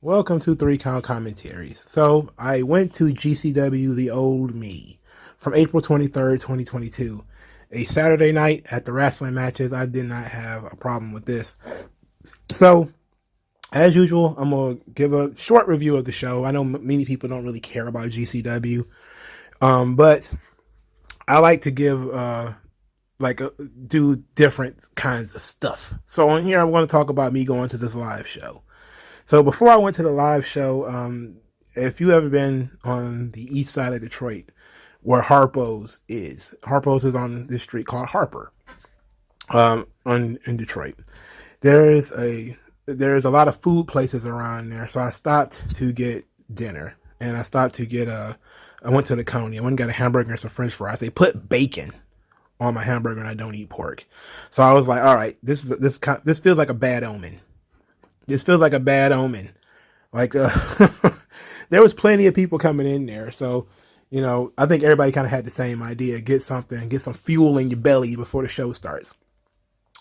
Welcome to 3 Count Commentaries. So I went to GCW The Old Me from April 23rd, 2022. A Saturday night at the wrestling matches. I did not have a problem with this. So, as usual, I'm going to give a short review of the show. I know many people don't really care about GCW. But I like to give, do different kinds of stuff. So on here, I'm going to talk about me going to this live show. So before I went to the live show, if you ever been on the east side of Detroit, where Harpo's is on this street called Harper, in Detroit. There's a lot of food places around there. So I stopped to get dinner, and I stopped to get I went to the Coney. I went and got a hamburger and some French fries. They put bacon on my hamburger, and I don't eat pork. So I was like, all right, this feels like a bad omen. This feels like a bad omen. Like, there was plenty of people coming in there. So, I think everybody kind of had the same idea. Get some fuel in your belly before the show starts.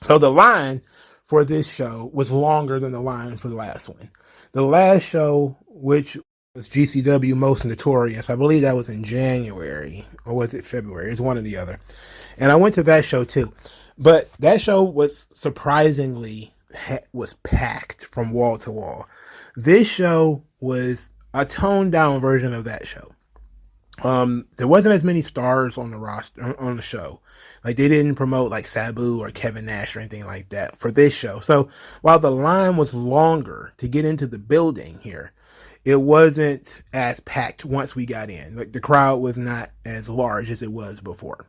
So the line for this show was longer than the line for the last one. The last show, which was GCW Most Notorious, I believe that was in January, or was it February? It's one or the other. And I went to that show too. But that show was surprisingly was packed from wall to wall. This show was a toned down version of that show. There wasn't as many stars on the roster on the show. Like, they didn't promote like Sabu or Kevin Nash or anything like that for this show. So while the line was longer to get into the building here, it wasn't as packed once we got in. Like, the crowd was not as large as it was before.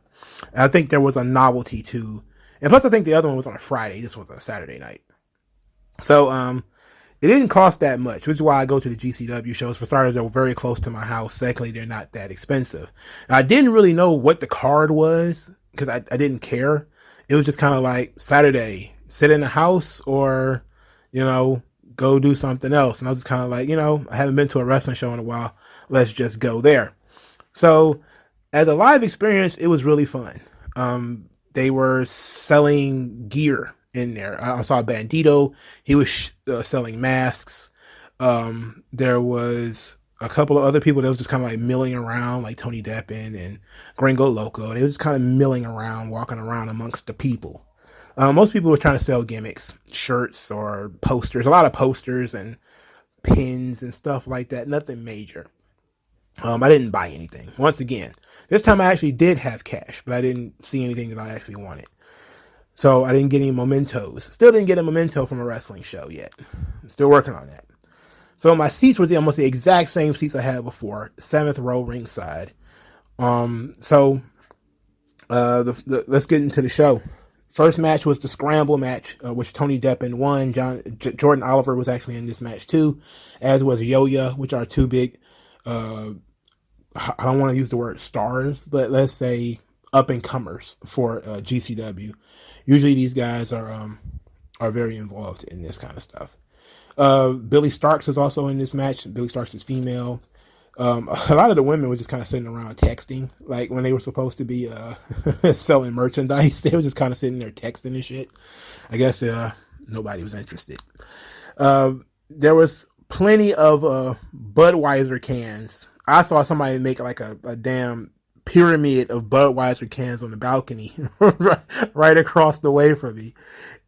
And I think there was a novelty to, and plus I think the other one was on a Friday. This was a Saturday night. So, it didn't cost that much, which is why I go to the GCW shows. For starters, they're very close to my house. Secondly, they're not that expensive. Now, I didn't really know what the card was because I didn't care. It was just kind of like Saturday, sit in the house or, go do something else. And I was just kind of like, I haven't been to a wrestling show in a while. Let's just go there. So as a live experience, it was really fun. They were selling gear in there. I saw Bandito. He was selling masks. There was a couple of other people that was just kind of like milling around, like Tony Deppen and Gringo Loco. They was just kind of milling around, walking around amongst the people. Most people were trying to sell gimmicks, shirts or posters, a lot of posters and pins and stuff like that. Nothing major. I didn't buy anything. Once again, this time I actually did have cash, but I didn't see anything that I actually wanted. So I didn't get any mementos. Still didn't get a memento from a wrestling show yet. I'm still working on that. So my seats were almost the exact same seats I had before. 7th row ringside. Let's get into the show. First match was the Scramble Match, which Tony Deppen won. Jordan Oliver was actually in this match too, as was Yoya, which are two big, I don't want to use the word stars, but let's say up-and-comers for GCW. Usually these guys are very involved in this kind of stuff. Billy Starks is also in this match. Billy Starks is female. A lot of the women were just kind of sitting around texting, like when they were supposed to be selling merchandise. They were just kind of sitting there texting and shit. I guess nobody was interested. There was plenty of Budweiser cans. I saw somebody make like a damn pyramid of Budweiser cans on the balcony right across the way from me.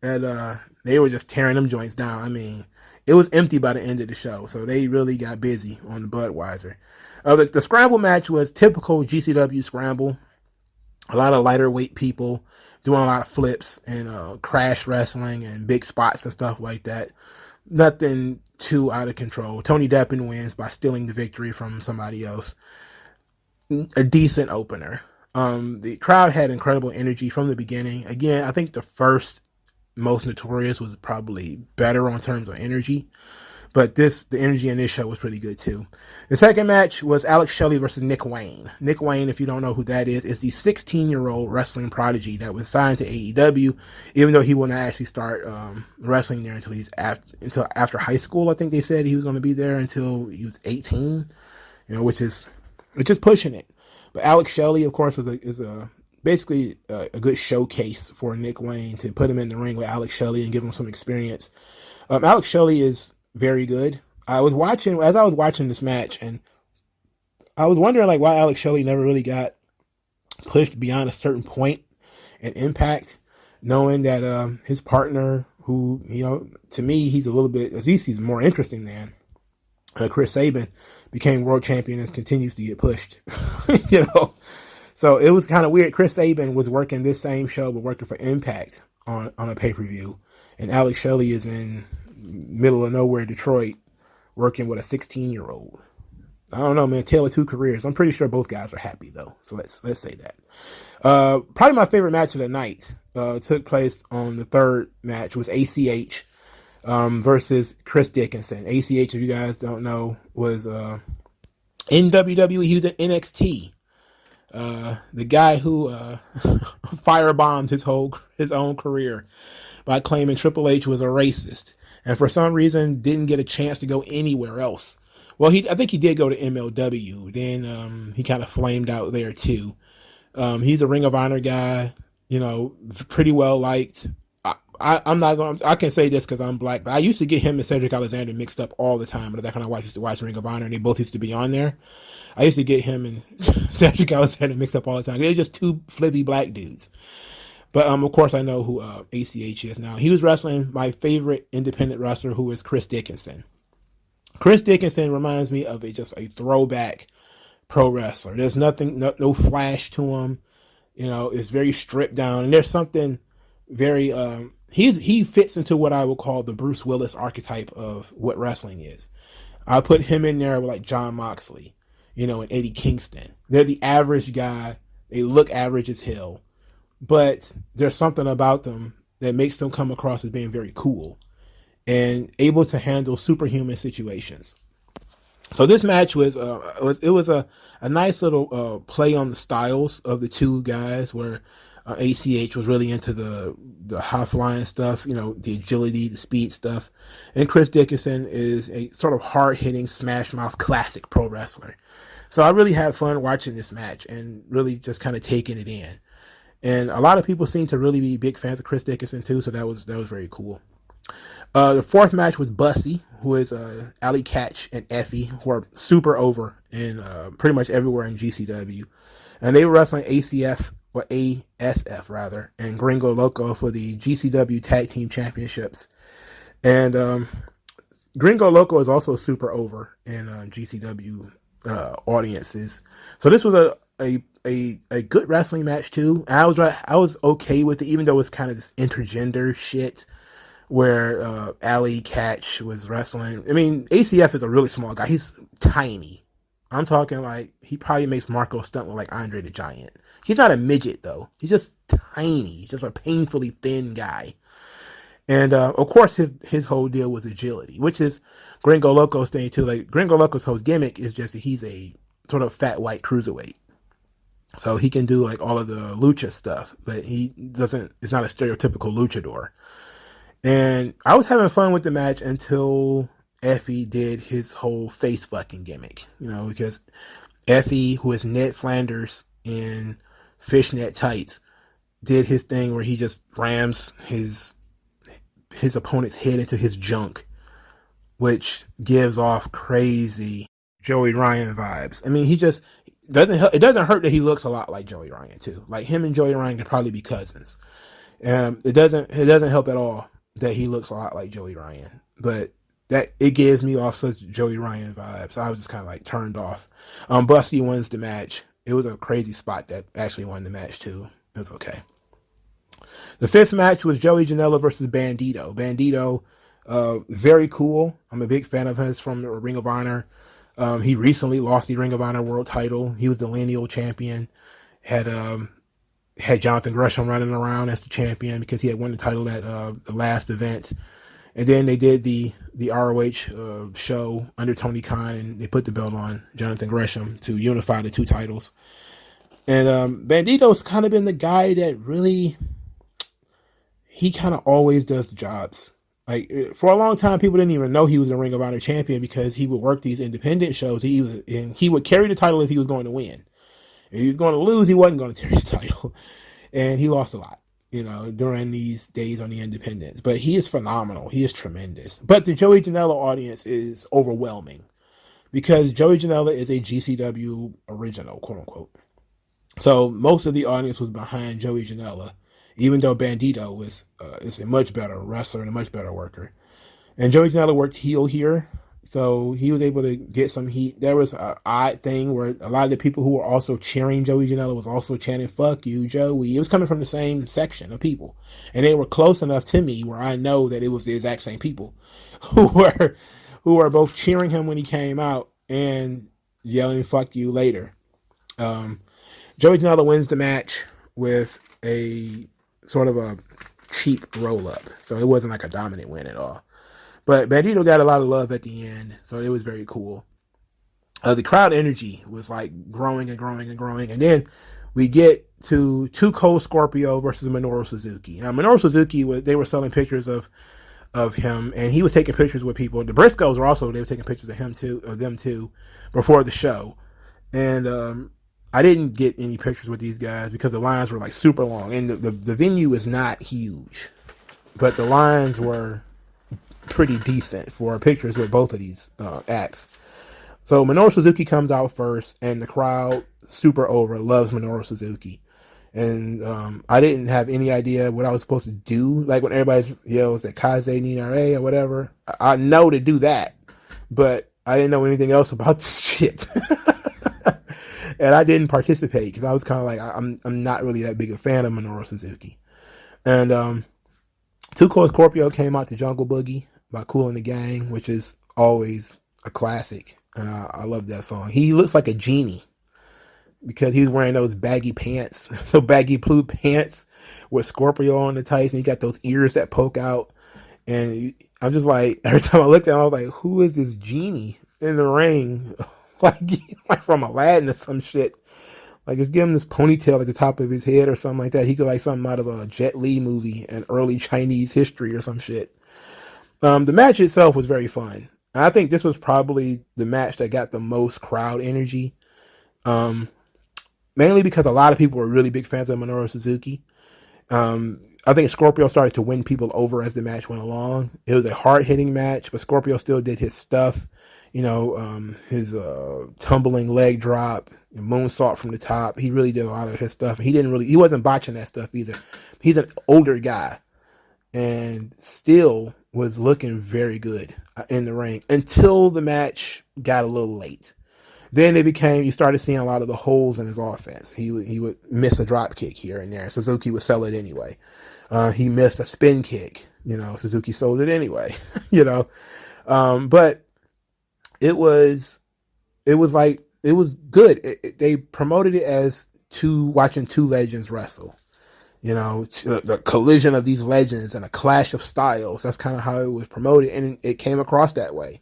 And they were just tearing them joints down. I mean, it was empty by the end of the show, so they really got busy on the Budweiser. The Scramble match was typical GCW Scramble. A lot of lighter weight people doing a lot of flips and crash wrestling and big spots and stuff like that. Nothing too out of control. Tony Deppen wins by stealing the victory from somebody else. A decent opener. The crowd had incredible energy from the beginning. Again, I think the first Most Notorious was probably better on terms of energy, but the energy in this show was pretty good too. The second match was Alex Shelley versus Nick Wayne. Nick Wayne, if you don't know who that is the 16-year-old wrestling prodigy that was signed to AEW, even though he will not actually start wrestling there until after high school. I think they said he was going to be there until he was 18, which is pushing it. But Alex Shelley, of course, is basically a good showcase for Nick Wayne to put him in the ring with Alex Shelley and give him some experience. Alex Shelley is very good. I was watching this match, and I was wondering like why Alex Shelley never really got pushed beyond a certain point in Impact, knowing that his partner, who, you know, to me he's a little bit, at least he's more interesting than Chris Sabin, became world champion and continues to get pushed. You know, so it was kind of weird. Chris Sabin was working this same show, but working for Impact on a pay-per-view, and Alex Shelley is in middle of nowhere Detroit working with a 16-year-old. I don't know, man. Tale of two careers. I'm pretty sure both guys are happy though. So let's say that. Probably my favorite match of the night took place on the third match, was ACH versus Chris Dickinson. ACH, if you guys don't know, was in WWE. He was in NXT. The guy who firebombed his own career by claiming Triple H was a racist, and for some reason didn't get a chance to go anywhere else. Well, I think he did go to MLW. Then he kind of flamed out there too. He's a Ring of Honor guy, you know, pretty well liked. I can say this because I'm black, but I used to get him and Cedric Alexander mixed up all the time. But that kind of used to watch Ring of Honor, and they both used to be on there. I used to get him and Cedric Alexander mixed up all the time. They're just two flippy black dudes. But of course, I know who ACH is now. He was wrestling my favorite independent wrestler, who is Chris Dickinson. Chris Dickinson reminds me of just a throwback pro wrestler. There's nothing, no flash to him. You know, it's very stripped down, and there's something very. He fits into what I would call the Bruce Willis archetype of what wrestling is. I put him in there with like John Moxley, you know, and Eddie Kingston. They're the average guy. They look average as hell, but there's something about them that makes them come across as being very cool and able to handle superhuman situations. So this match was a nice little play on the styles of the two guys, where ACH was really into the high flying stuff, you know, the agility, the speed stuff, and Chris Dickinson is a sort of hard hitting smash mouth classic pro wrestler. So I really had fun watching this match and really just kind of taking it in. And a lot of people seem to really be big fans of Chris Dickinson too, so that was very cool. The fourth match was Bussy, who is Ali Catch and Effie, who are super over in pretty much everywhere in GCW. And they were wrestling ASF rather, and Gringo Loco for the GCW Tag Team Championships. And Gringo Loco is also super over in GCW audiences. So this was a good wrestling match too. And I was okay with it, even though it was kind of this intergender shit where Ali Catch was wrestling. I mean, ACF is a really small guy. He's tiny. I'm talking like he probably makes Marco Stunt look like Andre the Giant. He's not a midget though. He's just tiny. He's just a painfully thin guy. And of course his whole deal was agility, which is Gringo Loco's thing too. Like Gringo Loco's whole gimmick is just that he's a sort of fat white cruiserweight. So he can do like all of the lucha stuff, but it's not a stereotypical luchador. And I was having fun with the match until Effie did his whole face fucking gimmick, you know, because Effie, who is Ned Flanders in fishnet tights, did his thing where he just rams his opponent's head into his junk, which gives off crazy Joey Ryan vibes. I mean, it doesn't hurt that he looks a lot like Joey Ryan too. Like him and Joey Ryan could probably be cousins. It doesn't help at all that he looks a lot like Joey Ryan, but that it gives me off such Joey Ryan vibes. I was just kind of like turned off. Busty wins the match. It was a crazy spot that actually won the match too. It was okay. The fifth match was Joey Janela versus Bandito. Bandito, very cool. I'm a big fan of his from Ring of Honor. He recently lost the Ring of Honor world title. He was the lineal champion. Had Jonathan Gresham running around as the champion because he had won the title at the last event. And then they did the ROH show under Tony Khan, and they put the belt on Jonathan Gresham to unify the two titles. And Bandito's kind of been the guy that really, he kind of always does the jobs. Like for a long time, people didn't even know he was a Ring of Honor champion because he would work these independent shows. And he would carry the title if he was going to win. If he was going to lose, he wasn't going to carry the title. And he lost a lot, during these days on the independents. But he is phenomenal. He is tremendous. But the Joey Janela audience is overwhelming because Joey Janela is a GCW original, quote unquote. So most of the audience was behind Joey Janela, even though Bandito is a much better wrestler and a much better worker. And Joey Janela worked heel here, so he was able to get some heat. There was an odd thing where a lot of the people who were also cheering Joey Janela was also chanting, "Fuck you, Joey." It was coming from the same section of people. And they were close enough to me where I know that it was the exact same people who were both cheering him when he came out and yelling, "Fuck you" later. Joey Janela wins the match with a sort of a cheap roll-up. So it wasn't like a dominant win at all. But Bandito got a lot of love at the end, so it was very cool. The crowd energy was like growing and growing and growing. And then we get to Too Cold Scorpio versus Minoru Suzuki. Now, Minoru Suzuki, they were selling pictures of him, and he was taking pictures with people. The Briscoes they were taking pictures of them too, before the show. And I didn't get any pictures with these guys because the lines were like super long. And the venue is not huge, but the lines were pretty decent for pictures with both of these acts. So Minoru Suzuki comes out first, and the crowd, super over, loves Minoru Suzuki. And I didn't have any idea what I was supposed to do. Like when everybody yells that Kaze Ninare or whatever, I know to do that, but I didn't know anything else about this shit. And I didn't participate because I was kind of like, I'm not really that big a fan of Minoru Suzuki. And Too Cold Scorpio came out to Jungle Boogie by Kool and the Gang, which is always a classic. And I love that song. He looks like a genie because he was wearing those baggy pants, those baggy blue pants with Scorpio on the tights, and he got those ears that poke out. And I'm just like, every time I looked at him, I was like, who is this genie in the ring? like from Aladdin or some shit. Like, it's giving him this ponytail at the top of his head or something like that. He could like something out of a Jet Li movie, an early Chinese history or some shit. The match itself was very fun. And I think this was probably the match that got the most crowd energy. Mainly because a lot of people were really big fans of Minoru Suzuki. I think Scorpio started to win people over as the match went along. It was a hard-hitting match, but Scorpio still did his stuff. His tumbling leg drop, moonsault from the top. He really did a lot of his stuff. He wasn't botching that stuff either. He's an older guy and still was looking very good in the ring until the match got a little late. Then you started seeing a lot of the holes in his offense. He would miss a drop kick here and there. Suzuki would sell it anyway. He missed a spin kick. Suzuki sold it anyway. But it was good. They promoted it as watching two legends wrestle. The collision of these legends and a clash of styles. That's kind of how it was promoted, and it came across that way.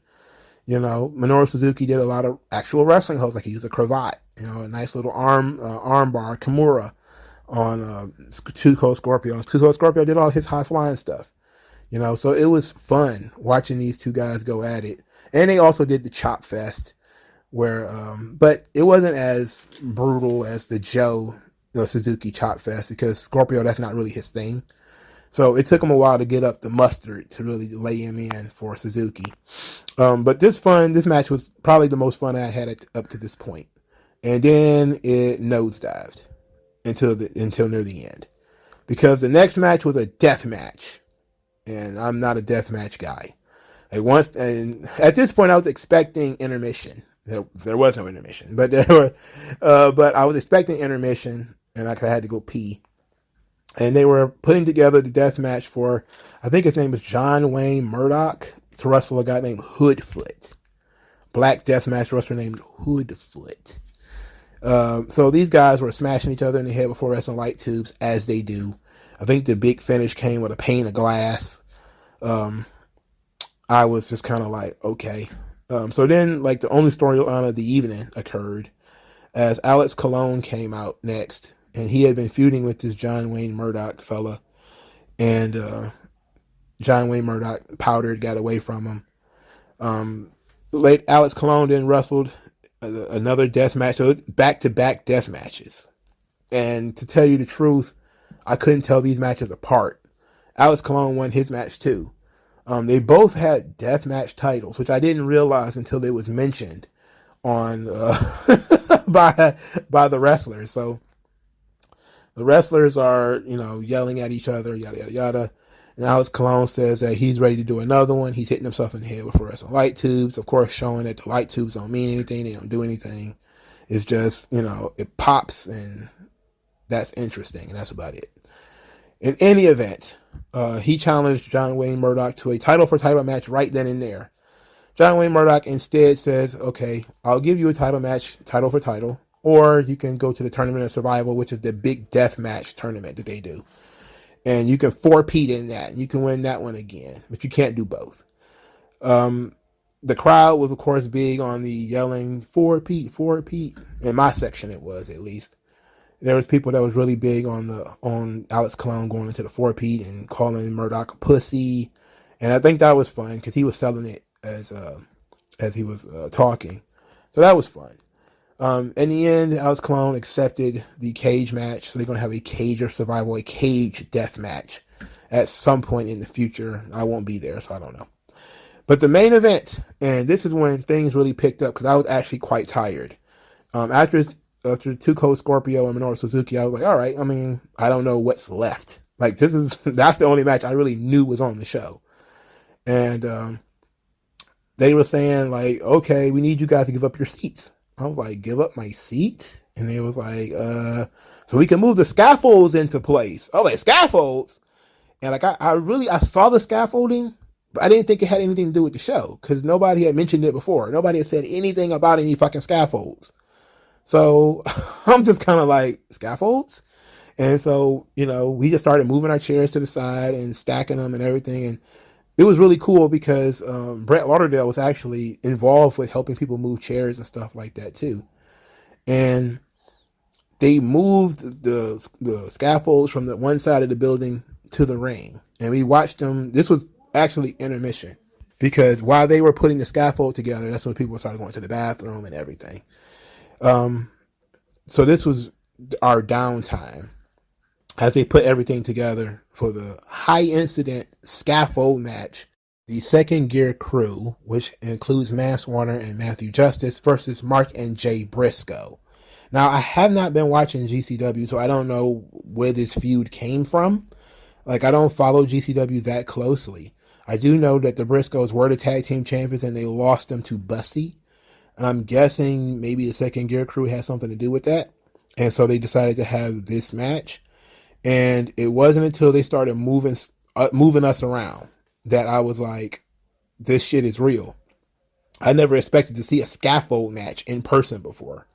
Minoru Suzuki did a lot of actual wrestling holds, like he used a cravat, a nice little arm bar, Kimura on Too Cold Scorpio. Too Cold Scorpio did all his high flying stuff. So it was fun watching these two guys go at it. And they also did the Chop Fest, but it wasn't as brutal as the Suzuki Chop Fest because Scorpio, that's not really his thing. So it took him a while to get up the mustard to really lay him in for Suzuki. But this match was probably the most fun I had up to this point. And then it nosedived until near the end, because the next match was a death match, and I'm not a death match guy. And at this point, I was expecting intermission. There was no intermission, but but I was expecting intermission, and I had to go pee. And they were putting together the death match for, I think his name was John Wayne Murdoch, to wrestle a guy named Hoodfoot. Black death match wrestler named Hoodfoot. So these guys were smashing each other in the head before wrestling light tubes, as they do. I think the big finish came with a pane of glass. I was just kind of like, okay. So then, the only storyline of the evening occurred as Alex Colon came out next, and he had been feuding with this John Wayne Murdoch fella, and John Wayne Murdoch got away from him. Late Alex Colon then wrestled another death match. So it's back-to-back death matches. And to tell you the truth, I couldn't tell these matches apart. Alex Colon won his match too. They both had death match titles, which I didn't realize until it was mentioned on by the wrestlers. So the wrestlers are, yelling at each other, yada yada yada. And Alex Colon says that he's ready to do another one. He's hitting himself in the head with fluorescent light tubes, of course, showing that the light tubes don't mean anything. They don't do anything. It's just, it pops, and that's interesting, and that's about it. In any event, he challenged John Wayne Murdoch to a title-for-title match right then and there. John Wayne Murdoch instead says, okay, I'll give you a title match, title for title, or you can go to the Tournament of Survival, which is the big death match tournament that they do. And you can four-peat in that, and you can win that one again, but you can't do both. The crowd was, of course, big on the yelling, four-peat, four-peat. In my section, it was, at least. There was people that was really big on Alex Colon going into the four-peat and calling Murdoch a pussy. And I think that was fun because he was selling it as he was talking. So that was fun. In the end, Alex Colon accepted the cage match. So they're going to have a cage of survival, a cage death match at some point in the future. I won't be there, so I don't know. But the main event, and this is when things really picked up because I was actually quite tired. After Two Cold Scorpio and Minoru Suzuki, I was like, all right, I don't know what's left. Like, that's the only match I really knew was on the show. And they were saying, like, okay, we need you guys to give up your seats. I was like, give up my seat? And they was like, so we can move the scaffolds into place. Oh, like, scaffolds? And like, I saw the scaffolding, but I didn't think it had anything to do with the show because nobody had mentioned it before. Nobody had said anything about any fucking scaffolds. So I'm just kind of like, scaffolds? And so, we just started moving our chairs to the side and stacking them and everything. And it was really cool because Brett Lauderdale was actually involved with helping people move chairs and stuff like that too. And they moved the scaffolds from the one side of the building to the ring. And we watched them. This was actually intermission because while they were putting the scaffold together, that's when people started going to the bathroom and everything. So this was our downtime as they put everything together for the high incident scaffold match. The Second Gear Crew, which includes Mance Warner and Matthew Justice, versus Mark and Jay Briscoe. Now, I have not been watching GCW, so I don't know where this feud came from. Like, I don't follow GCW that closely. I do know that the Briscoes were the tag team champions and they lost them to Bussy. And I'm guessing maybe the Second Gear Crew had something to do with that. And so they decided to have this match. And it wasn't until they started moving us around that I was like, this shit is real. I never expected to see a scaffold match in person before.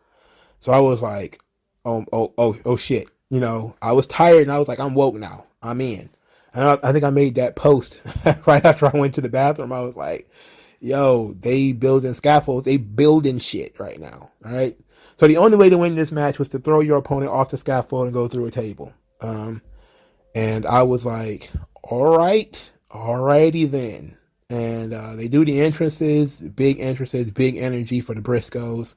So I was like, oh shit. I was tired and I was like, I'm woke now. I'm in. And I think I made that post right after I went to the bathroom. I was like, yo, they building scaffolds. They building shit right now. All right. So the only way to win this match was to throw your opponent off the scaffold and go through a table. And I was like, alrighty then. And they do the entrances, big energy for the Briscoes.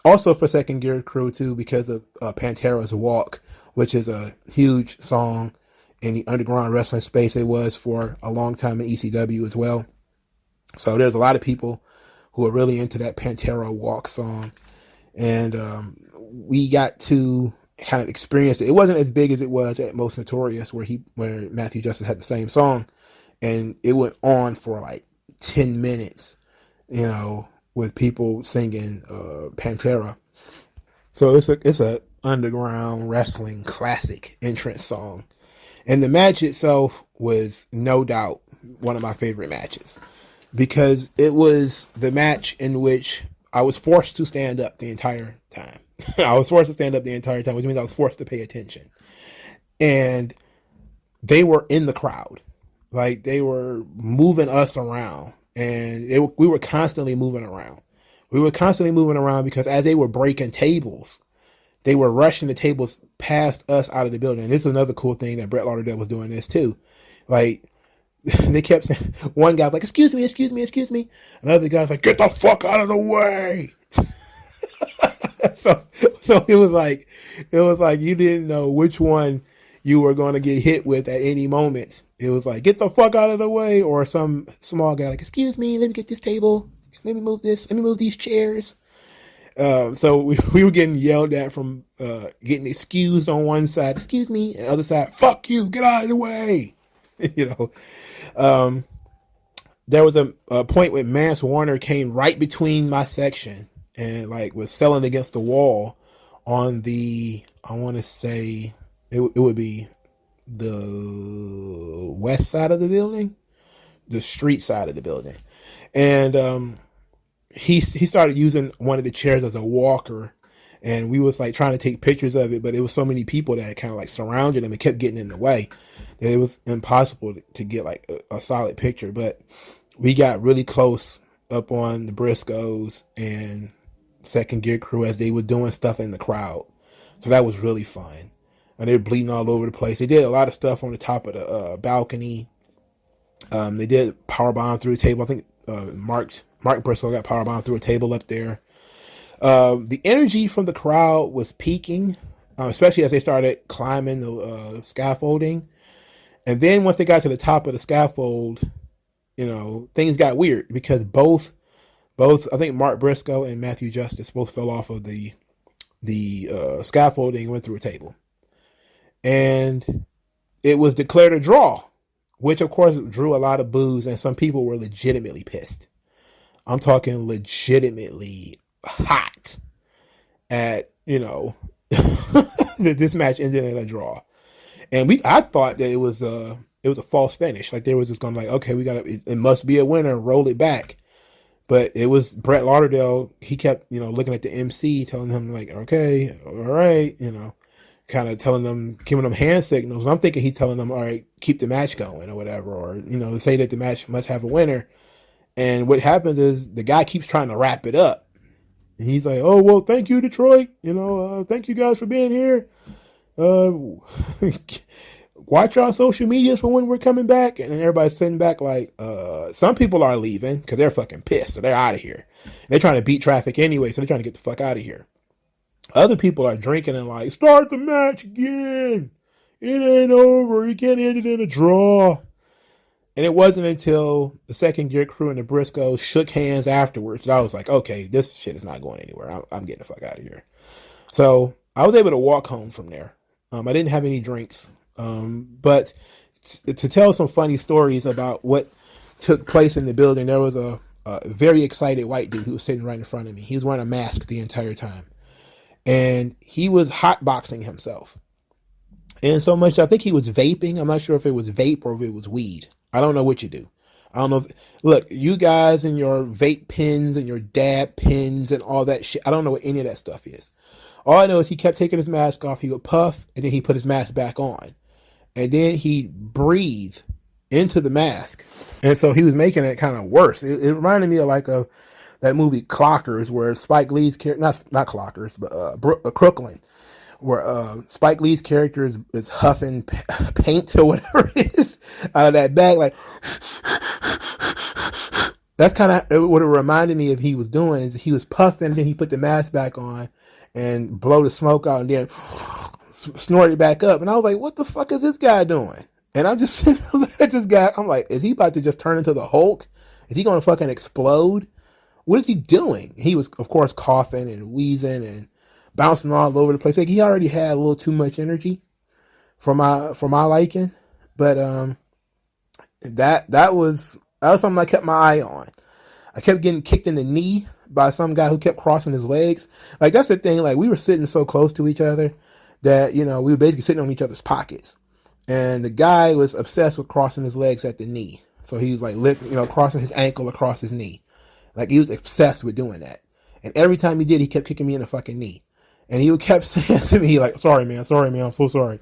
Also for Second Gear Crew too, because of Pantera's Walk, which is a huge song in the underground wrestling space. It was for a long time in ECW as well. So there's a lot of people who are really into that Pantera Walk song. And we got to kind of experience it. It wasn't as big as it was at Most Notorious, where Matthew Justice had the same song. And it went on for like 10 minutes, with people singing Pantera. So it's a underground wrestling classic entrance song. And the match itself was no doubt one of my favorite matches, because it was the match in which I was forced to stand up the entire time. I was forced to stand up the entire time, which means I was forced to pay attention. And they were in the crowd. Like, they were moving us around. And we were constantly moving around. We were constantly moving around because as they were breaking tables, they were rushing the tables past us out of the building. And this is another cool thing that Brett Lauderdale was doing this too. Like, they kept saying, one guy was like, excuse me. Another guy's like, get the fuck out of the way. so so it was like you didn't know which one you were going to get hit with at any moment. It was like, get the fuck out of the way, or some small guy like, excuse me, let me get this table, let me move this, let me move these chairs. So we were getting yelled at from getting excused on one side, excuse me, and the other side, fuck you, get out of the way. You know, there was a point when Mance Warner came right between my section and like was selling against the wall on the, I want to say it would be the west side of the building, the street side of the building. And he started using one of the chairs as a walker, and we was like trying to take pictures of it, but it was so many people that kind of like surrounded him and kept getting in the way that it was impossible to get like a solid picture. But we got really close up on the Briscoes and Second Gear Crew as they were doing stuff in the crowd. So that was really fun. And they were bleeding all over the place. They did a lot of stuff on the top of the balcony. They did powerbomb through the table. I think Mark Briscoe got powerbombed through a table up there. The energy from the crowd was peaking, especially as they started climbing the scaffolding. And then once they got to the top of the scaffold, you know, things got weird because both I think Mark Briscoe and Matthew Justice both fell off of the scaffolding and went through a table. And it was declared a draw, which of course drew a lot of boos, and some people were legitimately pissed. I'm talking legitimately hot at, you know, that this match ended in a draw. And I thought that it was a false finish. Like, there was just going to like, okay, it must be a winner, roll it back. But it was Brett Lauderdale. He kept, you know, looking at the MC, telling him like, okay, all right, you know, kind of telling them, giving them hand signals. And I'm thinking he's telling them, all right, keep the match going or whatever, or, you know, say that the match must have a winner. And what happens is the guy keeps trying to wrap it up. And he's like, oh, well, thank you, Detroit. You know, thank you guys for being here. Watch our social medias for when we're coming back. And then everybody's sitting back like, some people are leaving because they're fucking pissed. So they're out of here. And they're trying to beat traffic anyway. So they're trying to get the fuck out of here. Other people are drinking and like, start the match again. It ain't over. You can't end it in a draw. And it wasn't until the Second Gear Crew and the Briscoes shook hands afterwards that I was like, okay, this shit is not going anywhere. I'm getting the fuck out of here. So I was able to walk home from there. I didn't have any drinks. But to tell some funny stories about what took place in the building, there was a very excited white dude who was sitting right in front of me. He was wearing a mask the entire time. And he was hotboxing himself. And so much, I think he was vaping. I'm not sure if it was vape or if it was weed. I don't know what you do. I don't know. Look, you guys and your vape pens and your dab pens and all that shit, I don't know what any of that stuff is. All I know is he kept taking his mask off. He would puff, and then he put his mask back on. And then he'd breathe into the mask. And so he was making it kind of worse. It reminded me of like that movie Clockers, where Spike Lee's character, not Clockers, but Crooklyn, where Spike Lee's character is huffing paint or whatever it is out of that bag. Like, that's kind of what it reminded me of he was doing, is he was puffing, and then he put the mask back on and blow the smoke out and then snort it back up. And I was like, what the fuck is this guy doing? And I'm just sitting there looking at this guy. I'm like, is he about to just turn into the Hulk? Is he going to fucking explode? What is he doing? He was, of course, coughing and wheezing and bouncing all over the place. Like, he already had a little too much energy for my liking. But that was something I kept my eye on. I kept getting kicked in the knee by some guy who kept crossing his legs. Like, that's the thing. Like, we were sitting so close to each other that, you know, we were basically sitting on each other's pockets. And the guy was obsessed with crossing his legs at the knee. So he was like, crossing his ankle across his knee. Like, he was obsessed with doing that. And every time he did, he kept kicking me in the fucking knee. And he would kept saying to me, like, sorry, man, I'm so sorry.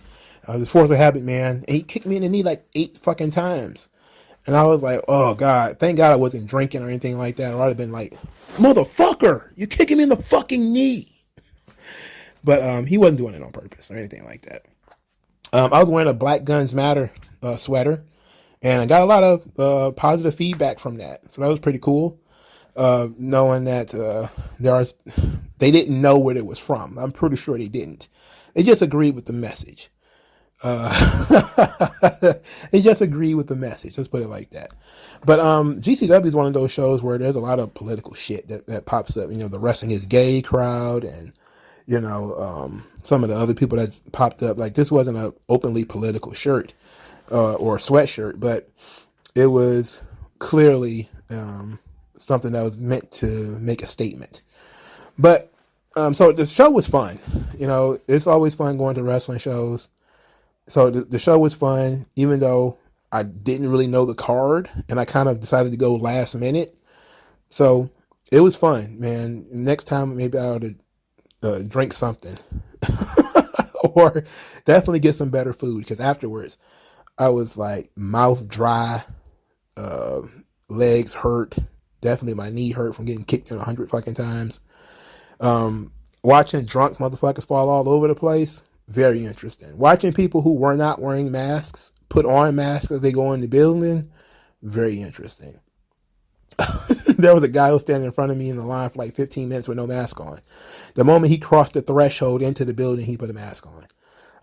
It's force of habit, man. And he kicked me in the knee like 8 fucking times. And I was like, oh, God, thank God I wasn't drinking or anything like that. Or I'd have been like, motherfucker, you're kicking me in the fucking knee. But he wasn't doing it on purpose or anything like that. I was wearing a Black Guns Matter sweater. And I got a lot of positive feedback from that. So that was pretty cool. Knowing that there are They didn't know what it was from. I'm pretty sure they didn't. They just agreed with the message. They just agreed with the message. Let's put it like that. But GCW is one of those shows where there's a lot of political shit that pops up. The wrestling is gay crowd, and some of the other people that popped up. Like, this wasn't an openly political shirt or sweatshirt, but it was clearly something that was meant to make a statement. But so the show was fun. It's always fun going to wrestling shows. So the show was fun, even though I didn't really know the card, and I kind of decided to go last minute. So it was fun, man. Next time, maybe I ought to drink something or definitely get some better food, because afterwards I was like mouth dry, legs hurt. Definitely my knee hurt from getting kicked 100 fucking times. Watching drunk motherfuckers fall all over the place. Very interesting. Watching people who were not wearing masks put on masks as they go in the building. Very interesting. There was a guy who was standing in front of me in the line for like 15 minutes with no mask on. The moment he crossed the threshold into the building, he put a mask on.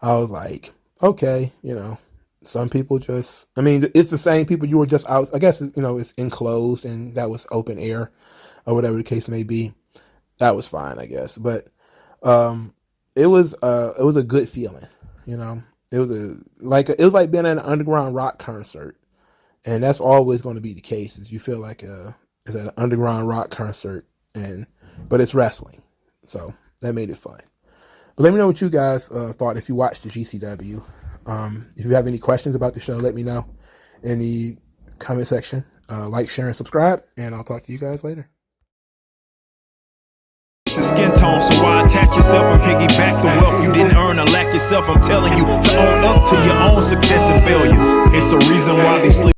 I was like, okay, some people just, it's the same people you were just out. I guess, it's enclosed and that was open air or whatever the case may be. That was fine, I guess. But, it was a good feeling, It was like being at an underground rock concert, and that's always going to be the case. Is you feel like it's at an underground rock concert, but it's wrestling, so that made it fun. But let me know what you guys thought if you watched the GCW. If you have any questions about the show, let me know in the comment section. Like, share, and subscribe, and I'll talk to you guys later. Skin tone, so why attach yourself and piggyback the wealth you didn't earn or lack yourself? I'm telling you to own up to your own success and failures. It's a reason why they sleep.